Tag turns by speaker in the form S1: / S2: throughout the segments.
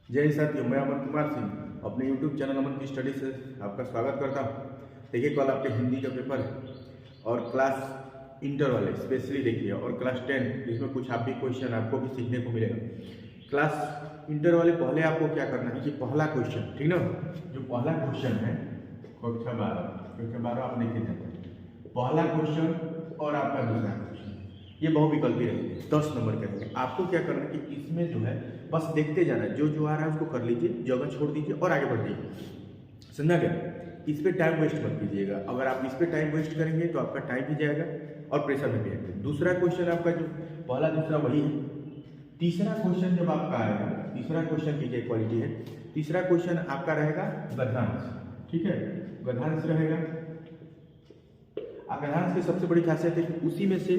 S1: जय साथियों, मैं अमन कुमार सिंह अपने YouTube चैनल अमन की स्टडी से आपका स्वागत करता हूँ। देखिए, कल आपके हिंदी का पेपर है और क्लास इंटर वाले स्पेशली देखिए, और क्लास 10 जिसमें कुछ आप भी क्वेश्चन आपको भी सीखने को मिलेगा। क्लास इंटर वाले पहले आपको क्या करना है कि पहला क्वेश्चन, ठीक ना, जो पहला क्वेश्चन है कक्षा 12 आप लिख के पहला क्वेश्चन और आपका दूसरा क्वेश्चन, ये बहुविकल्पी रहेंगे, 10 नंबर के रहेंगे। आपको क्या करना है कि इसमें जो है बस देखते जाना है, जो आ रहा है उसको कर लीजिए, जगह छोड़ दीजिए और आगे बढ़ जाइए। समझा क्या? इस पे टाइम वेस्ट मत कीजिएगा। अगर आप इस पे टाइम वेस्ट करेंगे तो आपका टाइम भी जाएगा और प्रेशर भी जाएगा। दूसरा क्वेश्चन आपका जो पहला दूसरा वही है। तीसरा क्वेश्चन जब आपका आएगा, तीसरा क्वेश्चन की क्या क्वालिटी है, तीसरा क्वेश्चन आपका रहेगा गद्यांश, ठीक है, गद्यांश रहेगा। गद्यांश की सबसे बड़ी खासियत है कि उसी में से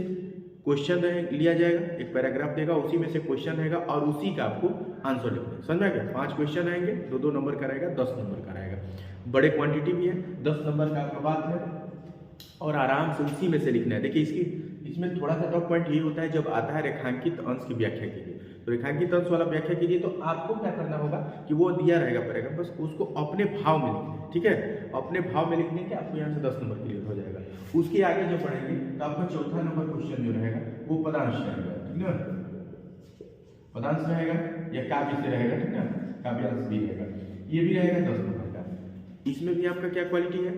S1: क्वेश्चन लिया जाएगा, एक पैराग्राफ देगा, उसी में से क्वेश्चन रहेगा और उसी का आपको आंसर लिखना है। समझा क्या? 5 क्वेश्चन आएंगे, 2-2 नंबर का रहेगा, 10 नंबर का रहेगा। बड़े क्वांटिटी भी है, 10 नंबर का आपका बात है और आराम से उसी में से लिखना है। देखिए, इसमें थोड़ा सा टॉप पॉइंट ये होता है जब आता है रेखांकित अंश की व्याख्या कीजिए, तो रेखांकित अंश वाला व्याख्या कीजिए, तो आपको क्या करना होगा कि वो दिया रहेगा पैराग्राफ, बस उसको अपने भाव में लिखना है, ठीक है। अपने भाव में लिखने के आपको यहाँ से 10 नंबर क्लियर हो जाएगा। उसके आगे जो पढ़ेंगे तो आपका चौथा नंबर क्वेश्चन जो रहेगा वो पदांश रहेगा, ठीक ना, पदांश रहेगा या काव्य से रहेगा, ठीक ना, काव्यांश भी रहेगा, ये भी रहेगा 10 नंबर का। इसमें भी आपका क्या क्वालिटी है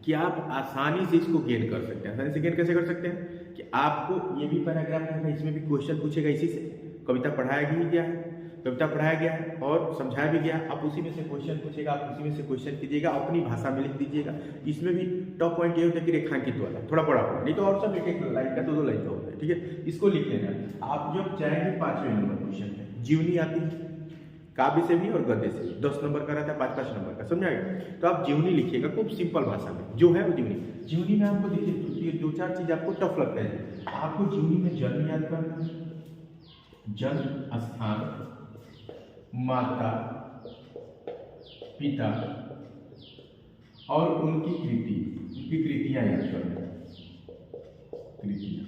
S1: कि आप आसानी से इसको गेन कर सकते हैं। आसानी से गेन कैसे कर सकते हैं कि आपको ये भी पैराग्राफ रहेगा, इसमें भी क्वेश्चन पूछेगा, इसी से कविता पढ़ाया ही गया है, कविता पढ़ाया गया है और समझाया भी गया। आप उसी में से क्वेश्चन पूछेगा, आप उसी में से क्वेश्चन कीजिएगा, अपनी भाषा में लिख दीजिएगा। इसमें भी टॉप पॉइंट ये होता है कि रेखांकित वाला थोड़ा बड़ा होगा, नहीं तो और सब एक लाइन का 2-2 लाइन का होता है, ठीक है। इसको लिख लेना। आप जब जाएंगे 5वें नंबर क्वेश्चन में, जीवनी आती है काव्य से भी और गद्य से भी, 10 नंबर का रहता है, 5-5 नंबर का, समझाएगा। तो आप जीवनी लिखिएगा खूब सिंपल भाषा में, जो है वो जीवनी में आपको देखिए 2-4 चीज आपको टफ लगता है। आपको जीवनी में जन्म याद करना है, जन्म स्थान, माता पिता और उनकी कृतियां याद करना, कृतियां,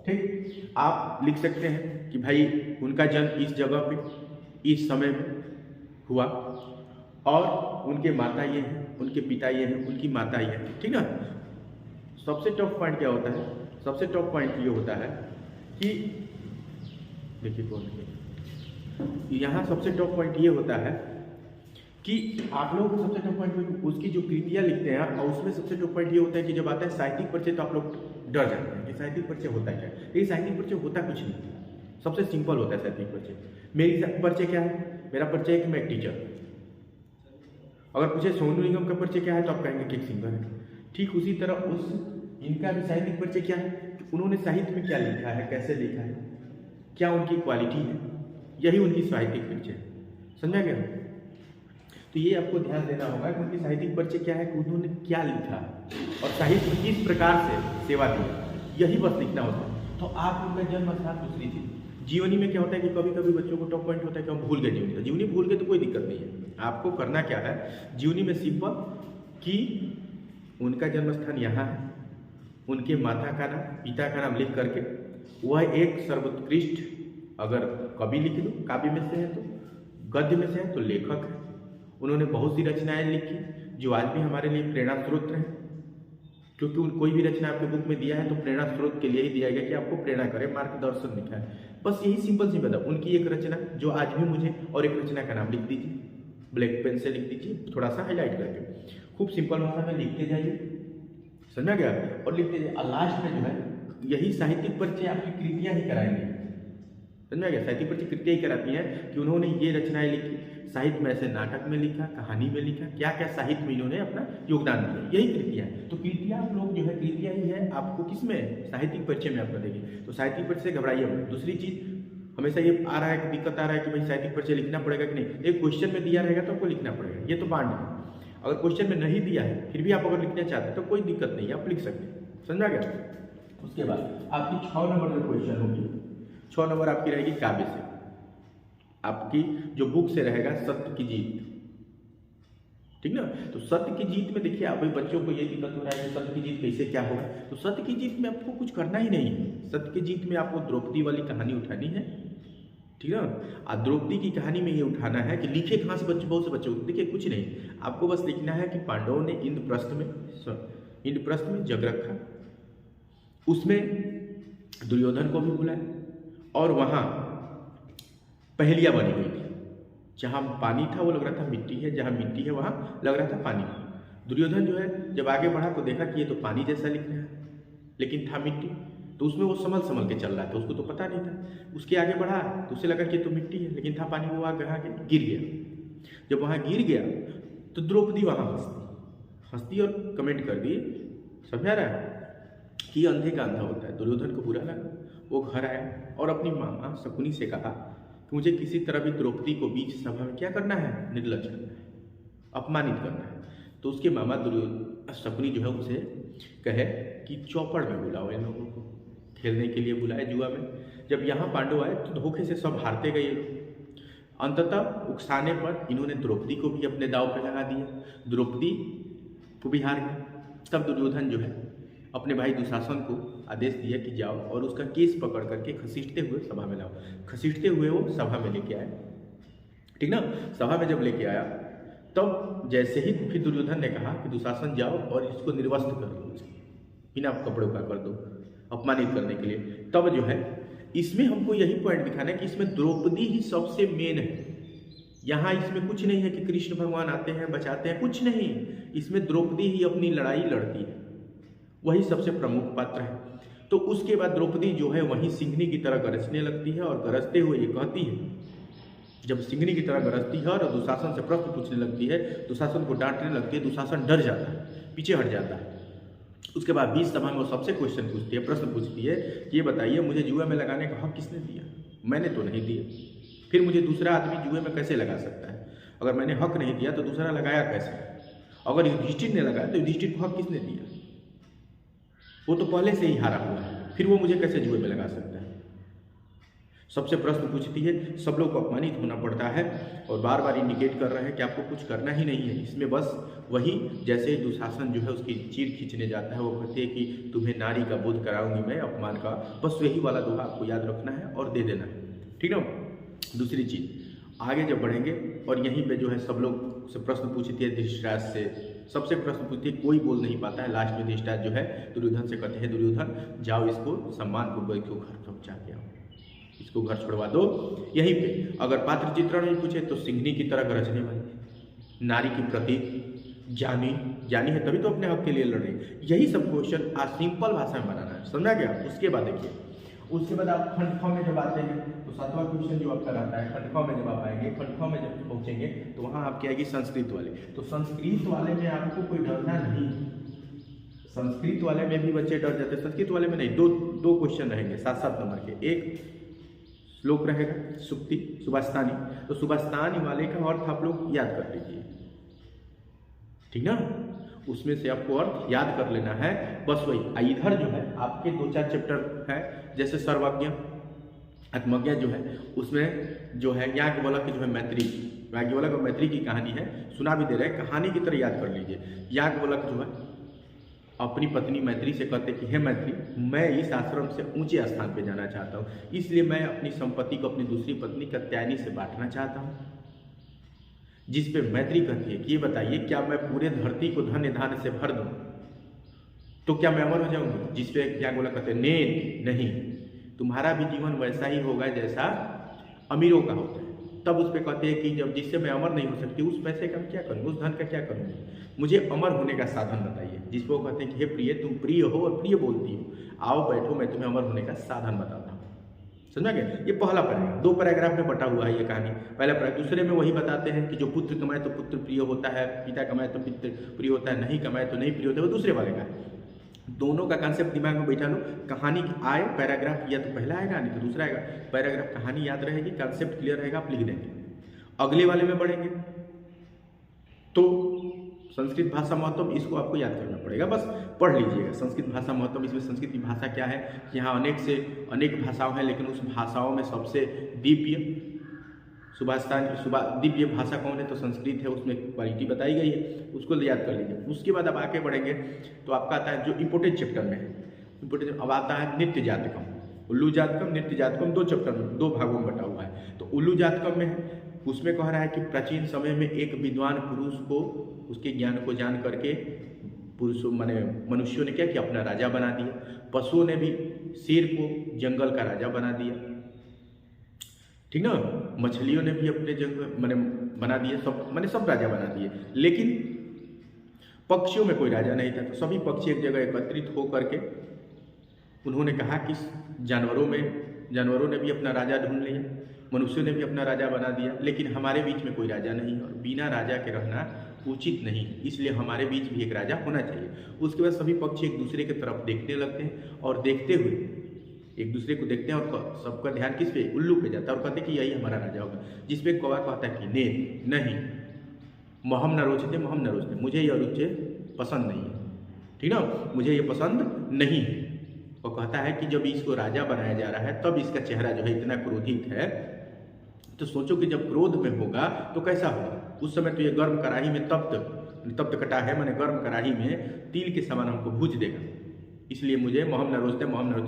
S1: ठीक। आप लिख सकते हैं कि भाई उनका जन्म इस जगह पे इस समय में हुआ और उनके माता ये हैं, उनके पिता ये हैं, उनकी माता ये है, ठीक है। सबसे टफ पॉइंट क्या होता है? सबसे टफ पॉइंट ये होता है कि देखिए कौन है यहाँ, सबसे टॉप पॉइंट ये होता है कि आप लोग सबसे टॉप पॉइंट उसकी जो कृतियां लिखते हैं, और उसमें सबसे टॉप पॉइंट ये होता है कि जब आता है साहित्यिक परिचय तो आप लोग डर जाते हैं कि साहित्यिक परिचय होता है क्या। ये साहित्यिक परिचय होता कुछ नहीं, सबसे सिंपल होता है साहित्यिक परिचय। मेरी परिचय क्या है? मेरा परिचय है कि मैं एक टीचर। अगर पूछे सोनू निगम का परिचय क्या है तो आप कहेंगे कि एक सिंगर है। ठीक उसी तरह इनका भी साहित्यिक परिचय क्या है कि उन्होंने साहित्य में क्या लिखा है, कैसे लिखा है, क्या उनकी क्वालिटी है, यही उनकी साहित्यिक परिचय है। समझा गया? तो ये आपको ध्यान देना होगा कि उनकी साहित्यिक परिचय क्या है कि उन्होंने क्या लिखा और साहित्य में किस प्रकार से सेवा दी, यही बस लिखना होता है। तो आप उनका जन्म स्थान दूसरी चीज। जीवनी में क्या होता है कि कभी कभी बच्चों को टॉप पॉइंट होता है कि हम भूल गए जीवनी। तो जीवनी भूल गए तो कोई दिक्कत नहीं है। आपको करना क्या है जीवनी में, सिंपल कि उनका जन्म स्थान यहाँ है, उनके माता का नाम पिता का नाम लिख करके वह एक सर्वोत्कृष्ट, अगर कवि लिख लो, काव्य में से है तो, गद्य में से है तो लेखक है। उन्होंने बहुत सी रचनाएं लिखी जो आज भी हमारे लिए प्रेरणा स्रोत हैं, क्योंकि कोई भी रचना आपके बुक में दिया है तो प्रेरणा स्रोत के लिए ही दिया गया कि आपको प्रेरणा करे, मार्गदर्शन लिखा है। बस यही सिंपल सी बता, उनकी एक रचना जो आज भी मुझे, और एक रचना का नाम लिख दीजिए, ब्लैक पेन से लिख दीजिए, थोड़ा सा हाईलाइट करके, खूब सिंपल भाषा में लिखते जाइए। समझा गया? और लिखते जाइए, और लास्ट में जो है यही साहित्यिक परिचय आपकी कृतियां ही कराएंगे। समझा गया? साहित्यिक परिचय कृतियां ही कराती हैं कि उन्होंने ये रचनाएं लिखी, साहित्य में ऐसे नाटक में लिखा, कहानी में लिखा, क्या क्या साहित्य में इन्होंने अपना योगदान दिया, यही कृतियां। तो कृतियां आप लोग जो है, कृतियां ही है आपको किसमें, साहित्यिक परिचय में आपको देगी। तो साहित्यिक परिचय से घबराइए मत। दूसरी चीज हमेशा ये आ रहा है कि दिक्कत आ रहा है कि भाई साहित्यिक परिचय लिखना पड़ेगा कि नहीं। एक क्वेश्चन में दिया रहेगा तो आपको लिखना पड़ेगा, ये तो बांड है। अगर क्वेश्चन में नहीं दिया है फिर भी आप अगर लिखना चाहते हैं तो कोई दिक्कत नहीं है, आप लिख सकते हैं। समझा गया? उसके बाद आपकी 6 नंबर में क्वेश्चन होगी, 6 नंबर आपकी रहेगी काव्य से। आपकी जो बुक से रहेगा सत्य की जीत, ठीक ना। तो सत्य की जीत में देखिए, अभी बच्चों को ये दिक्कत हो रहा है कि सत्य की जीत कैसे क्या होगा। तो सत्य की जीत में आपको कुछ करना ही नहीं है। सत्य की जीत में आपको द्रौपदी वाली कहानी उठानी है, ठीक है ना। द्रौपदी की कहानी में ये उठाना है कि लिखे कहाँ से बच्चे, बहुत से बच्चे देखिए कुछ नहीं, आपको बस लिखना है कि पांडवों ने इंद्रप्रस्थ में जग रखा, उसमें दुर्योधन को भी बुलाया और वहाँ पहेलियाँ बनी हुई थी। जहाँ पानी था वो लग रहा था मिट्टी है, जहाँ मिट्टी है वहाँ लग रहा था पानी। दुर्योधन जो है जब आगे बढ़ा तो देखा कि ये तो पानी जैसा लिख रहा है लेकिन था मिट्टी, तो उसमें वो संभल के चल रहा था, उसको तो पता नहीं था। उसके आगे बढ़ा तो उसे लगा कि ये तो मिट्टी है लेकिन था पानी, वो आगे गिर गया। जब वहाँ गिर गया तो द्रौपदी वहाँ हंसती और कमेंट कर दी, समझा रहा है कि अंधे का अंधा होता है। दुर्योधन को बुरा लगा, वो घर आया और अपनी मामा शकुनी से कहा कि मुझे किसी तरह भी द्रौपदी को बीच सभा में क्या करना है, निर्लज करना है, अपमानित करना है। तो उसके मामा शकुनी जो है उसे कहे कि चौपड़ में बुलाओ इन लोगों को, खेलने के लिए बुलाए जुआ में। जब यहाँ पांडव आए तो धोखे से सब हारते गए लोग। अंततः उकसाने पर इन्होंने द्रौपदी को भी अपने दाव पे लगा दिया, द्रौपदी को भी हार गया। तब दुर्योधन जो है अपने भाई दुशासन को आदेश दिया कि जाओ और उसका केस पकड़ करके घसीटते हुए सभा में लाओ। घसीटते हुए वो सभा में लेके आए, ठीक ना। सभा में जब लेके आया तब जैसे ही फिर दुर्योधन ने कहा कि दुशासन जाओ और इसको निर्वस्त्र कर दो, बिना कपड़ों का कर दो, अपमानित करने के लिए। तब जो है इसमें हमको यही पॉइंट दिखाना है कि इसमें द्रौपदी ही सबसे मेन है। यहाँ इसमें कुछ नहीं है कि कृष्ण भगवान आते हैं बचाते हैं, कुछ नहीं। इसमें द्रौपदी ही अपनी लड़ाई लड़ती है, वही सबसे प्रमुख पात्र है। तो उसके बाद द्रौपदी जो है वहीं सिंहनी की तरह गरजने लगती है और गरजते हुए ये कहती है, जब सिंहनी की तरह गरजती है और दुशासन से प्रश्न पूछने लगती है, दुशासन को डांटने लगती है, दुशासन डर जाता है, पीछे हट जाता है। उसके बाद बीच सभा में वो सबसे क्वेश्चन पूछती है, प्रश्न पूछती है कि ये बताइए मुझे जुए में लगाने का हक किसने दिया? मैंने तो नहीं दिया। फिर मुझे दूसरा आदमी जुए में कैसे लगा सकता है? अगर मैंने हक नहीं दिया तो दूसरा लगाया कैसे? अगर युधिष्ठिर ने लगाया तो युधिष्ठिर को हक किसने दिया? वो तो पहले से ही हारा हुआ है, फिर वो मुझे कैसे जुए में लगा सकता है? सबसे प्रश्न पूछती है, सब लोग को अपमानित होना पड़ता है और बार बार इंडिकेट कर रहे हैं कि आपको कुछ करना ही नहीं है। इसमें बस वही जैसे ही दुशासन जो है उसकी चीर खींचने जाता है, वो कहते हैं कि तुम्हें नारी का बोध कराऊंगी मैं, अपमान का। बस वही वाला दोहा आपको याद रखना है और दे देना है, ठीक ना। दूसरी चीज आगे जब बढ़ेंगे और यहीं पे जो है सब लोग से प्रश्न पूछती है धृतराज से, सबसे प्रश्न पूछती है, कोई बोल नहीं पाता है। लास्ट में धृतराज जो है दुर्योधन से कहते हैं, दुर्योधन जाओ इसको सम्मान पूर्वक इसको घर पहुँचा के आओ, इसको घर छोड़वा दो। यहीं पे अगर पात्र चित्रण नहीं पूछे तो सिंहनी की तरह गरजने वाली, नारी की प्रति जानी है तभी तो अपने हक के लिए लड़ रही। यही सब क्वेश्चन आज सिंपल भाषा में बनाना है, समझा गया। उसके बाद देखिए, उसके बाद आप खंड ख में जब आते हैं तो 7वां क्वेश्चन जो आपका रहता है खंड ख में जब आप आएंगे, खंड ख में जब पहुंचेंगे तो वहां आपकी आएगी संस्कृत वाले। तो संस्कृत वाले में आपको कोई डरना नहीं, संस्कृत वाले में भी बच्चे डर जाते हैं, संस्कृत वाले में नहीं। दो क्वेश्चन रहेंगे 7-7 नंबर के। एक श्लोक रहेगा सुक्ति सुभाषितानी, तो सुभाषितानी वाले का अर्थ आप लोग याद कर लीजिए, ठीक ना। उसमें से आपको अर्थ याद कर लेना है, बस वही। इधर जो है आपके 2-4 चैप्टर है, जैसे सर्वज्ञ आत्मज्ञ जो है उसमें जो है याज्ञवल्क्य जो है मैत्री, याज्ञवल्क्य और मैत्री की कहानी है, सुना भी दे रहे हैं, कहानी की तरह याद कर लीजिए। याज्ञवल्क्य जो है अपनी पत्नी मैत्री से कहते कि हे मैत्री, मैं इस आश्रम से ऊंचे स्थान पे जाना चाहता हूँ, इसलिए मैं अपनी संपत्ति को अपनी दूसरी पत्नी कात्यायनी से बांटना चाहता हूँ। जिस पे मैत्री कहती है कि ये बताइए क्या मैं पूरे धरती को धन्य धान्य से भर दूं तो क्या मैं अमर हो जाऊंगी? जिस पे याज्ञवल्क्य कहते हैं नहीं, तुम्हारा भी जीवन वैसा ही होगा जैसा अमीरों का होता है। तब उस पर कहते हैं कि जब जिससे मैं अमर नहीं हो सकती, उस पैसे का क्या करूँ, उस धन का क्या करूँगी, मुझे अमर होने का साधन बताइए। जिस पर वो कहते हैं कि हे प्रिय, तुम प्रिय हो और प्रिय बोलती हो, आओ बैठो, मैं तुम्हें अमर होने का साधन बताता हूँ। समझा गया? ये पहला पैराग्राफ, 2 पैराग्राफ में बटा हुआ है ये कहानी। पहला पैराग्राफ, दूसरे में वही बताते हैं कि जो पुत्र कमाए तो पुत्र प्रिय होता है, पिता कमाए तो पिता प्रिय होता है, नहीं कमाए तो नहीं प्रिय होता है, वो दूसरे वाले का है। दोनों का कॉन्सेप्ट दिमाग में बैठा लो, कहानी आए पैराग्राफ या तो पहला आएगा नहीं तो दूसरा आएगा। पैराग्राफ कहानी याद रहेगी, कॉन्सेप्ट क्लियर रहेगा, आप लिख देंगे। अगले वाले में बढ़ेंगे तो संस्कृत भाषा महत्व, इसको आपको याद करना पड़ेगा, बस पढ़ लीजिएगा संस्कृत भाषा महत्व। इसमें संस्कृत की भाषा क्या है, यहाँ अनेक से अनेक भाषाओं हैं, लेकिन उस भाषाओं में सबसे दिव्य दिव्य भाषा कौन है तो संस्कृत है, उसमें क्वालिटी बताई गई है, उसको याद कर लीजिए। उसके बाद अब आगे बढ़ेंगे तो आपका आता है जो इम्पोर्टेंट चैप्टर में है, इम्पोर्टेंट अब आता है नित्य जातकम। उल्लू जातकम, नृत्य जातकम 2 चैप्टर में 2 भागों में बटा हुआ है। तो उल्लू जातकम में है, उसमें कह रहा है कि प्राचीन समय में एक विद्वान पुरुष को उसके ज्ञान को जान करके पुरुषों माने मनुष्यों ने क्या किया, अपना राजा बना दिया। पशुओं ने भी शेर को जंगल का राजा बना दिया, ठीक ना। मछलियों ने भी अपने जंगल माने बना दिए, सब माने सब राजा बना दिए। लेकिन पक्षियों में कोई राजा नहीं था। तो सभी पक्षी एक जगह एकत्रित हो करके उन्होंने कहा कि जानवरों ने भी अपना राजा ढूंढ लिया, मनुष्यों ने भी अपना राजा बना दिया, लेकिन हमारे बीच में कोई राजा नहीं और बिना राजा के रहना उचित नहीं, इसलिए हमारे बीच भी एक राजा होना चाहिए। उसके बाद सभी पक्षी एक दूसरे की तरफ देखने लगते हैं और देखते हुए एक दूसरे को देखते हैं और सबका ध्यान किस पे, उल्लू पे जाता है और कहते हैं कि यही हमारा राजा होगा। जिसपे कौवा कहता है कि नहीं, महम न रोचते, मुझे यह रुचि पसंद नहीं है, ठीक ना, मुझे ये पसंद नहीं है। और कहता है कि जब इसको राजा बनाया जा रहा है तब इसका चेहरा जो है इतना क्रोधित है, तो सोचो कि जब क्रोध में होगा तो कैसा होगा। उस समय तो ये गर्म कढ़ाई में तप्त कटा है, मैंने गर्म कढ़ाई में तिल के समान हमको भूज देगा, इसलिए मुझे महम न रोचते,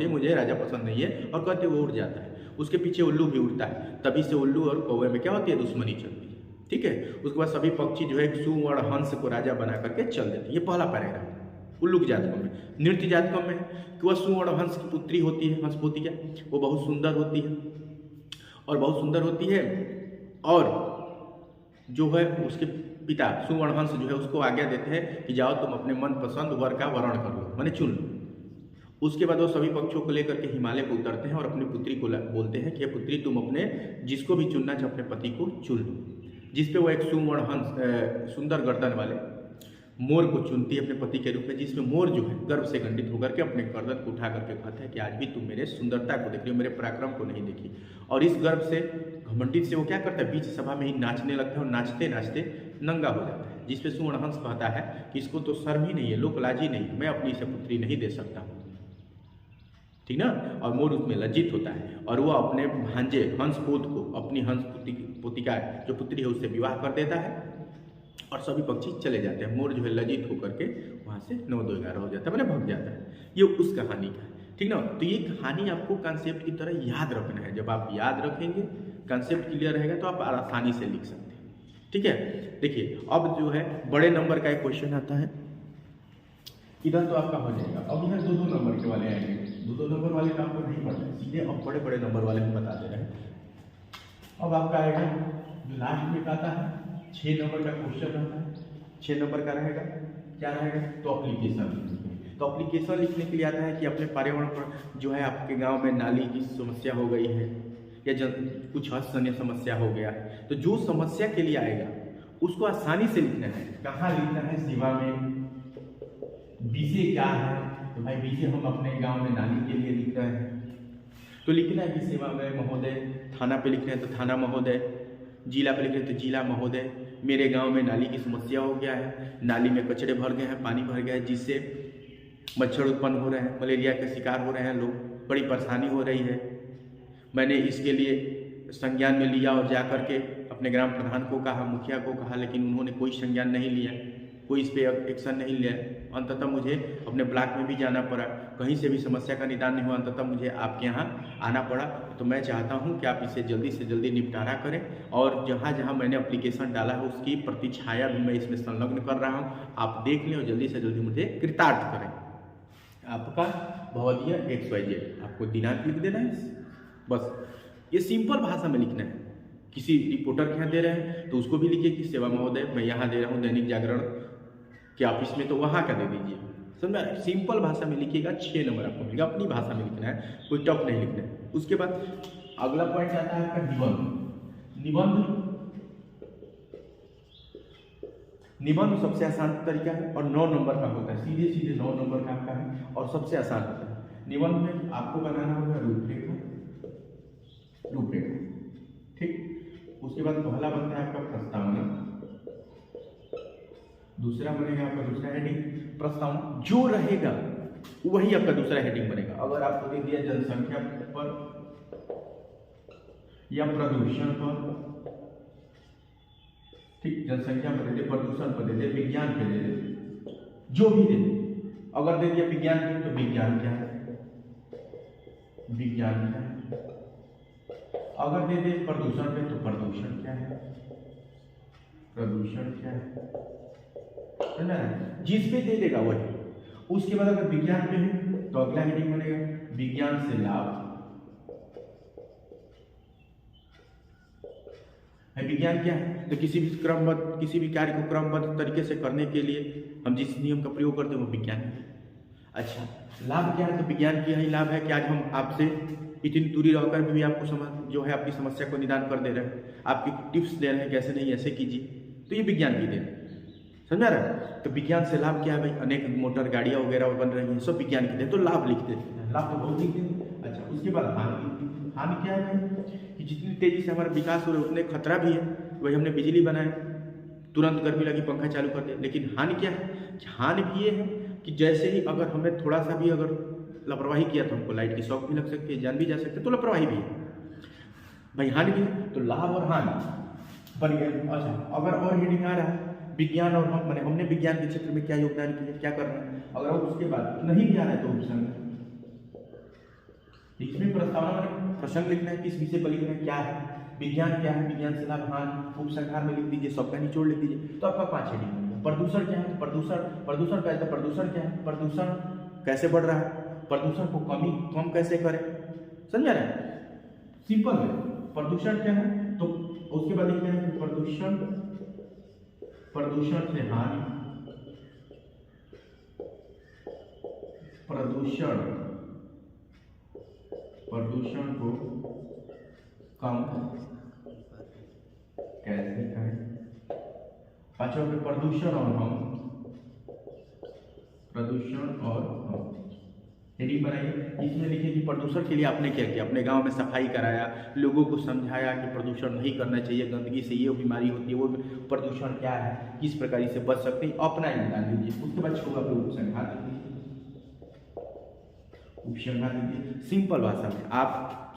S1: मुझे राजा पसंद नहीं है। और कहते वो उड़ जाता है, उसके पीछे उल्लू भी उड़ता है, तभी से उल्लू और कौवे में क्या होती है, दुश्मनी चलती है, ठीक है। उसके बाद सभी पक्षी जो है सुवर्ण हंस को राजा बना करके चल देते हैं। ये पहला पैराग्राफ उल्लू की जातकों में। नृत्य जातकों में कि वह सुवर्ण हंस की पुत्री होती है, हंसपोती क्या, वो बहुत सुंदर होती है और जो है उसके पिता सुवर्ण हंस जो है उसको आज्ञा देते हैं कि जाओ तुम अपने मनपसंद वर का वरण कर लो, माने चुन लो। उसके बाद वो सभी पक्षियों को लेकर के हिमालय को उतरते हैं और अपनी पुत्री को बोलते हैं कि पुत्री तुम अपने जिसको भी चुनना चाहे अपने पति को चुन लो। जिसपे वो एक सुवर्ण हंस सुंदर गर्दन वाले मोर को चुनती है अपने पति के रूप में, जिसमें मोर जो है गर्व से खंडित होकर के अपने गर्दन को उठा करके कहता है कि आज भी तुम मेरे सुंदरता को देख रही हो, मेरे पराक्रम को नहीं देखी। और इस गर्व से घमंडित से वो क्या करता है, बीच सभा में ही नाचने लगता है और नाचते नाचते नंगा हो जाता है। जिसपे सुवर्ण हंस कहता है कि इसको तो शर्म ही नहीं है, लोक लाज ही नहीं, मैं अपनी इसे पुत्री नहीं दे सकता हूँ, ठीक ना। और मोर उसमें लज्जित होता है और वो अपने भांजे हंसपोत को अपनी हंसपोतिका जो पुत्री है उससे विवाह कर देता है और सभी पक्षी चले जाते हैं। मोर जो है लज्जित होकर के वहाँ से 9-2-11 हो जाता है, मैंने भग जाता है। ये उस कहानी का है, ठीक ना। तो ये कहानी आपको कॉन्सेप्ट की तरह याद रखना है। जब आप याद रखेंगे, कॉन्सेप्ट क्लियर रहेगा तो आप आसानी से लिख सकते हैं, ठीक है। देखिए अब जो है बड़े नंबर का एक क्वेश्चन आता है, इधर तो आपका हो जाएगा। अब इधर 2-2 नंबर के वाले आएंगे, 2-2 नंबर वाले का आपको नहीं पढ़ना है, सीधे अब बड़े नंबर वाले हम बता दे रहे हैं। अब आपका आएगा जो लास्ट में आता है 6 नंबर का क्वेश्चन रहता है, 6 नंबर का रहेगा, क्या रहेगा, तो एप्लीकेशन। तो एप्लीकेशन लिखने के लिए आता है कि अपने पर्यावरण पर जो है आपके गांव में नाली की समस्या हो गई है या कुछ हस्तजन्य समस्या हो गया है, तो जो समस्या के लिए आएगा उसको आसानी से लिखना है। कहाँ लिखना है, सेवा में। विषय क्या है, तो भाई विषय हम अपने गांव में नाली के लिए लिख रहे हैं, तो लिखना है कि सेवा में महोदय। थाना पे लिख रहे हैं तो थाना महोदय, जिला पे लिख रहे हैं तो जिला महोदय, मेरे गांव में नाली की समस्या हो गया है, नाली में कचरे भर गए हैं, पानी भर गया है, जिससे मच्छर उत्पन्न हो रहे हैं, मलेरिया के शिकार हो रहे हैं लोग, बड़ी परेशानी हो रही है। मैंने इसके लिए संज्ञान में लिया और जा कर के अपने ग्राम प्रधान को कहा, मुखिया को कहा, लेकिन उन्होंने कोई संज्ञान नहीं लिया, कोई इस पर एक्शन नहीं लिया। अंततः मुझे अपने ब्लॉक में भी जाना पड़ा, कहीं से भी समस्या का निदान नहीं हुआ, अंततः मुझे आपके यहाँ आना पड़ा। तो मैं चाहता हूँ कि आप इसे जल्दी से जल्दी निपटारा करें और जहाँ जहाँ मैंने एप्लीकेशन डाला है उसकी प्रतिछाया भी मैं इसमें संलग्न कर रहा हूँ, आप देख लें और जल्दी से जल्दी मुझे कृतार्थ करें। आपका भवदीय XYZ, आपको दिनांक लिख देना है बस। ये सिंपल भाषा में लिखना है। किसी रिपोर्टर के यहाँ दे रहे हैं तो उसको भी लिखिए कि सेवा महोदय मैं यहाँ दे रहा हूँ दैनिक जागरण के ऑफिस में, तो वहाँ का दे दीजिए। समझा, सिंपल भाषा में लिखिएगा, 6 नंबर आपको मिलेगा। अपनी भाषा में लिखना है, कोई टफ नहीं लिखना है। उसके बाद अगला पॉइंट आता है आपका निबंध सबसे आसान तरीका है और 9 नंबर का होता है, सीधे सीधे 9 नंबर का आपका है और सबसे आसान होता है। निबंध में आपको बनाना होगा रूपरेखा, ठीक। उसके बाद पहला बनता है आपका प्रस्तावना, दूसरा बनेगा आपका दूसरा हेडिंग प्रस्तावना, जो रहेगा वही आपका दूसरा हेडिंग बनेगा। अगर आपको दे दिया जनसंख्या पर या प्रदूषण पर, ठीक, जनसंख्या पर दे दे, प्रदूषण पर दे दे, विज्ञान पे दे दे, जो भी दे दे। अगर दे दिया विज्ञान पे तो विज्ञान क्या है, विज्ञान क्या है। अगर दे दे प्रदूषण पे तो प्रदूषण क्या है, प्रदूषण क्या है ना, जिस पे दे देगा वही। उसके बाद अगर विज्ञान पे है तो अगला हेडिंग बनेगा विज्ञान से लाभ है। विज्ञान क्या है, तो किसी भी क्रमबद्ध, किसी भी कार्य को क्रमबद्ध तरीके से करने के लिए हम जिस नियम का प्रयोग करते हैं वो विज्ञान है। अच्छा, लाभ क्या है, तो विज्ञान की यही लाभ है कि आज हम आपसे इतनी दूरी रहकर भी आपको जो है आपकी समस्या को निदान कर दे रहे हैं, आपकी टिप्स दे रहे हैं कैसे नहीं ऐसे कीजिए, तो ये विज्ञान की देन, समझा रहे। तो विज्ञान से लाभ क्या है भाई, अनेक मोटर गाड़ियाँ वगैरह बन रही हैं, सब विज्ञान की देन, तो लाभ लिखते हैं, लाभ तो बहुत लिखते हैं। अच्छा, उसके बाद हानि लिखते हैं। हानि क्या है भाई, कि जितनी तेजी से हमारा विकास हो रहा है उतने खतरा भी है। वही हमने बिजली बनाए, तुरंत गर्मी लगी पंखा चालू कर दिया, लेकिन हानि क्या है, हानि भी ये है कि जैसे ही अगर हमें थोड़ा सा भी अगर लापरवाही किया तो हमको लाइट की शॉक भी लग सकती है, जान भी जा सकती है, तो लापरवाही भी है भाई, हानि भी है। तो लाभ और हानि बन गया। अच्छा, अगर और हेडिंग आ रहा है विज्ञान और हम मैंने हमने विज्ञान के क्षेत्र में क्या योगदान किया, क्या कर रहे हैं, अगर उसके बाद नहीं भी आ रहा है तो उपसंग, इसमें प्रस्तावना में प्रसंग लिखना है, किस विषय पर लिखना है, क्या है विज्ञान, क्या है विज्ञान से लाभ, हानि, उपसंहार में लिख दीजिए, सबका निचोड़ लिख दीजिए, तो आपका 5 हेडिंग बन गया। प्रदूषण क्या है, प्रदूषण क्या है, प्रदूषण क्या है, प्रदूषण कैसे बढ़ रहा है, प्रदूषण को कम कैसे करें, समझा रहे हैं, सिंपल है। प्रदूषण क्या है, तो उसके बाद लिखते हैं प्रदूषण से हानि, प्रदूषण को कम कैसे करें। पांचवा पे प्रदूषण और हम, हेडिंग बनाइए, इसमें लिखिए कि प्रदूषण के लिए आपने क्या किया, अपने गांव में सफाई कराया, लोगों को समझाया कि प्रदूषण नहीं करना चाहिए, गंदगी से ये बीमारी होती है, वो प्रदूषण क्या है, किस प्रकार से बच सकते हैं, अपना योगदान दीजिए। उसके बाद छोगा पे उपसंहार दीजिए, सिंपल भाषा में, आप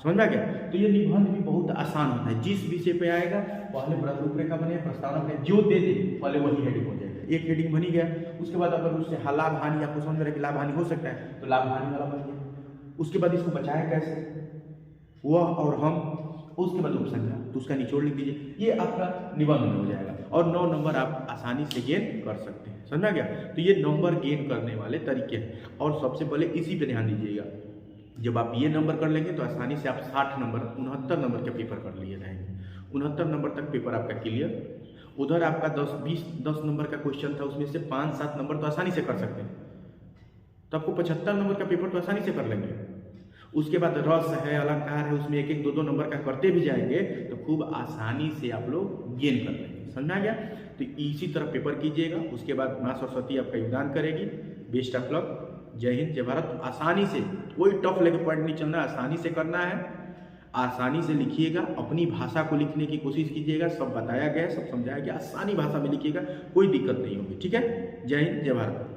S1: समझ में आ गया। तो ये निबंध भी बहुत आसान होता है, जिस विषय पे आएगा पहले रूपरेखा बने, प्रस्तावना बने, जो दे दे पहले वही हेडिंग हो जाएगा, एक हेडिंग बनी गया। उसके बाद अगर उससे लाभ हानि आपको समझ रहे कि लाभ हानि हो सकता है तो लाभ हानि वाला बन गया। उसके बाद इसको बचाएं कैसे, वह और हम, उसके बाद उपसंहार, तो उसका निचोड़ लिख दीजिए, ये आपका निबंध में हो जाएगा और 9 नंबर आप आसानी से गेन कर सकते हैं, समझ में गया। तो ये नंबर गेन करने वाले तरीके हैं और सबसे पहले इसी पे ध्यान दीजिएगा। जब आप ये नंबर कर लेंगे तो आसानी से आप 60 नंबर 69 नंबर के पेपर कर लिए रहेंगे, 69 नंबर तक पेपर आपका क्लियर। उधर आपका 10 नंबर का क्वेश्चन था, उसमें से 5-7 नंबर तो आसानी से कर सकते हैं, तो आपको 75 नंबर का पेपर तो आसानी से कर लेंगे। उसके बाद रस है, अलंकार है, उसमें 1-1, 2-2 नंबर का करते भी जाएंगे तो खूब आसानी से आप लोग गेन कर लेंगे, समझ आ गया। तो इसी तरह पेपर कीजिएगा, उसके बाद माँ सरस्वती आपका योगदान करेगी। बेस्ट ऑफ लक, जय हिंद जय भारत। आसानी से, कोई टफ लेके पॉइंट नहीं चलना, आसानी से करना है, आसानी से लिखिएगा, अपनी भाषा को लिखने की कोशिश कीजिएगा, सब बताया गया, सब समझाया गया, आसानी भाषा में लिखिएगा, कोई दिक्कत नहीं होगी, ठीक है। जय हिंद जय भारत।